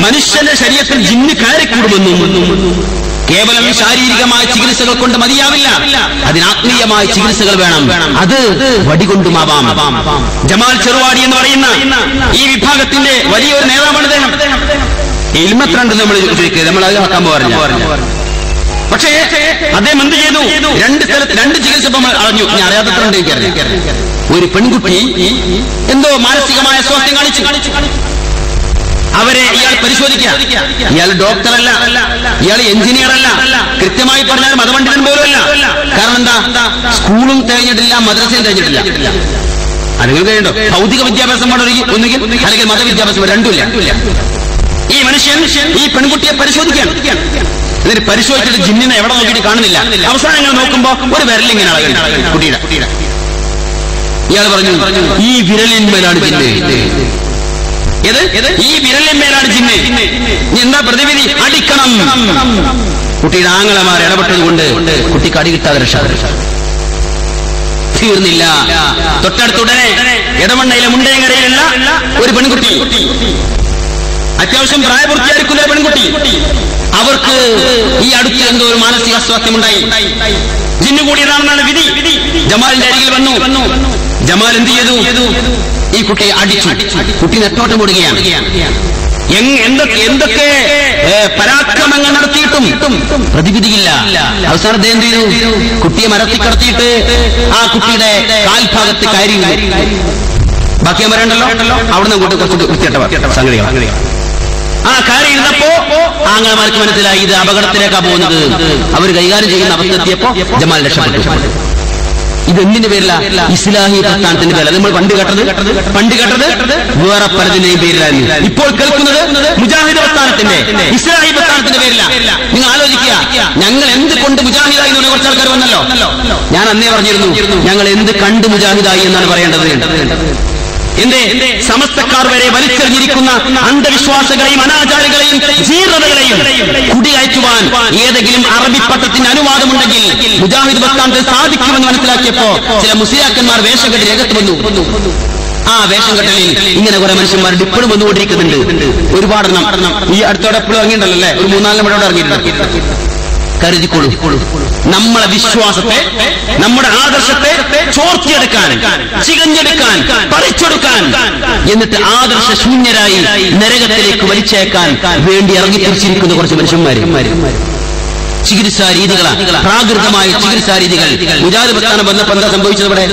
മനുഷ്യന്റെ ശരീരത്തിൽ ജിന്ന് കയറിക്കൂടുമെന്നും കേവലം ശാരീരികമായ ചികിത്സകൾ കൊണ്ട് മതിയാവില്ല, അതിനാത്മീയമായ ചികിത്സകൾ വേണം. അത് വടികൊണ്ടുമാവാം. ജമാൽ ചെറുവാടി എന്ന് പറയുന്ന ഈ വിഭാഗത്തിന്റെ വലിയൊരു നേതാവാണ് അദ്ദേഹം. ഇൽമത്രണ്ട് നമ്മൾ അത് ആക്കാൻ പറഞ്ഞു. പക്ഷേ അദ്ദേഹം എന്ത് ചെയ്തു? രണ്ട് ചികിത്സ അറിഞ്ഞു. ഞാൻ അറിയാത്തത്രണ്ട് എനിക്കറിയാം. ഒരു പെൺകുട്ടി എന്തോ മാനസികമായ സ്വാസ്ഥ്യം കാണിച്ചു. അവരെ ഇയാൾ പരിശോധിക്കുക. ഇയാൾ ഡോക്ടറല്ല, ഇയാൾ എഞ്ചിനീയർ അല്ല, കൃത്യമായി പറഞ്ഞാൽ മതപണ്ഡിതൻ പോലുമല്ല. കാരണം എന്താ? സ്കൂളും കഴിഞ്ഞിട്ടില്ല, മദ്രസയും കഴിഞ്ഞിട്ടില്ല. അല്ലെങ്കിൽ കഴിയണ്ടോ? ഭൗതിക വിദ്യാഭ്യാസം ഒന്നുകിൽ അല്ലെങ്കിൽ മതവിദ്യാഭ്യാസം രണ്ടുമില്ല. ഈ മനുഷ്യൻ ഈ പെൺകുട്ടിയെ പരിശോധിക്കുകയാണ്. എന്നിട്ട് പരിശോധിച്ചിട്ട് ജിന്നിനെ എവിടെ നോക്കിയിട്ട് കാണുന്നില്ല. അവസാനം ഇങ്ങനെ നോക്കുമ്പോ ഒരു വിരലിങ്ങനെ അളകുന്നുണ്ട് കുട്ടിയുടെ. ഇയാൾ പറഞ്ഞു, ഈ വിരലിന്മേലാണ് ജിന്ന്. ഈ വിരലിന്മേലാണ് ജിന്ന്. എന്താ പ്രതിവിധി? അടിക്കണം. കുട്ടിയുടെ ആങ്ങളമാർ ഇടപെട്ടതുകൊണ്ട് കുട്ടിക്ക് അടി കിട്ടാതെ രക്ഷ തീർന്നില്ല. തൊട്ടടുത്തുടനെ ഇടമണ്ണയിലെ മുണ്ടേങ്കരയിലുള്ള ഒരു പെൺകുട്ടി, അത്യാവശ്യം പ്രായപൂർത്തിയായിരിക്കുന്ന ഒരു പെൺകുട്ടി, അവർക്ക് ഈ അടുത്ത് എന്തോ ഒരു മാനസിക അസ്വാസ്ഥ്യമുണ്ടായി. ജിന്നു കൂടിയതാണെന്നാണ് വിധി. ജമാലിന്റെ അരികിൽ വന്നു. ജമാൽ എന്ത് ചെയ്തു? ഈ കുട്ടിയെ അടിച്ചു. കുട്ടി നെട്ടോട്ടം ഓടുകയാണ്. എന്തൊക്കെ പരാക്രമങ്ങൾ നടത്തിയിട്ടും പ്രതിവിധിയില്ല. അവസാനം എന്ത് ചെയ്തു? കുട്ടിയെ മരത്തിൽ കടത്തിയിട്ട് ആ കുട്ടിയുടെ കാൽഭാഗത്ത് കയറി. ബാക്കി അമരണ്ടല്ലോ, അവിടുന്ന് അങ്ങോട്ട് കുറച്ച് വൃത്തിയായിട്ട സംഗതികളാണ്. ആ കയറി ഇരുന്നപ്പോ ആങ്ങളമാർക്ക് മനസ്സിലായി ഇത് അപകടത്തിലേക്കാ പോകുന്നത്. അവർ കൈകാര്യം ചെയ്യുന്ന അവസ്ഥ എത്തിയപ്പോ ജമാൽ രക്ഷപ്പെട്ടു. ഇതെന്തിന്റെ പേരില? ഇസ്ലാഹി പ്രസ്ഥാനത്തിന്റെ പേരില. നമ്മൾ പണ്ട് കേട്ടത് വേറെ പലതിന്റെയും പേരിലായിരുന്നു. ഇപ്പോൾ കേൾക്കുന്നത് മുജാഹിദ് പ്രസ്ഥാനത്തിന്റെ, ഇസ്ലാഹി പ്രസ്ഥാനത്തിന്റെ പേരില. നിങ്ങൾ ആലോചിക്കുക, ഞങ്ങൾ എന്ത് കൊണ്ട് മുജാഹിദായി എന്ന് കുറച്ച് ആൾക്കാർ വന്നല്ലോ. ഞാൻ അന്നേ പറഞ്ഞിരുന്നു, ഞങ്ങൾ എന്ത് കണ്ട് മുജാഹിദായി എന്നാണ് പറയേണ്ടത്. എന്റെ സമസ്തക്കാർ വരെ വലിച്ചെറിഞ്ഞിരിക്കുന്ന അന്ധവിശ്വാസങ്ങളെയും അനാചാരങ്ങളെയും ജീർണതകളെയും കുടികയറ്റുവാൻ ഏതെങ്കിലും അറബി പത്രത്തിന്റെ അനുവാദമുണ്ടെങ്കിൽ മുജാഹിദ് പ്രസ്ഥാനത്തിൽ സാധിക്കുമെന്ന് മനസ്സിലാക്കിയപ്പോ ചില മുസ്ലിയാക്കന്മാർ വേഷം കെട്ടി രംഗത്ത് വന്നു. ആ വേഷം കെട്ടലിൽ ഇങ്ങനെ കുറെ മനുഷ്യന്മാർ ഇപ്പോഴും വന്നുകൊണ്ടിരിക്കുന്നുണ്ട്. ഒരുപാട് ഈ അടുത്തോടെ എപ്പോഴും ഇറങ്ങിയിട്ടുണ്ടല്ലേ? ഒരു 3-4 മണിയോടെ ഇറങ്ങിയിട്ടുണ്ട്. കരുതിക്കൊള്ളു. നമ്മളെ വിശ്വാസത്തെ, നമ്മുടെ ആദർശത്തെ ചോർത്തിയെടുക്കാൻ, ചികഞ്ഞെടുക്കാൻ, പറിച്ചെടുക്കാൻ, എന്നിട്ട് ആദർശ ശൂന്യരായി നരകത്തിലേക്ക് വലിച്ചേക്കാൻ വേണ്ടി ഇറങ്ങിത്തിരിച്ചിരിക്കുന്ന കുറച്ച് മനുഷ്യന്മാര്. ചികിത്സാ രീതികളാണ്, പ്രാകൃതമായ ചികിത്സാ രീതികൾ. മുജാഹിദ് പ്രസ്ഥാനം വന്നപ്പോൾ എന്താ സംഭവിച്ചത്? ഇവിടെ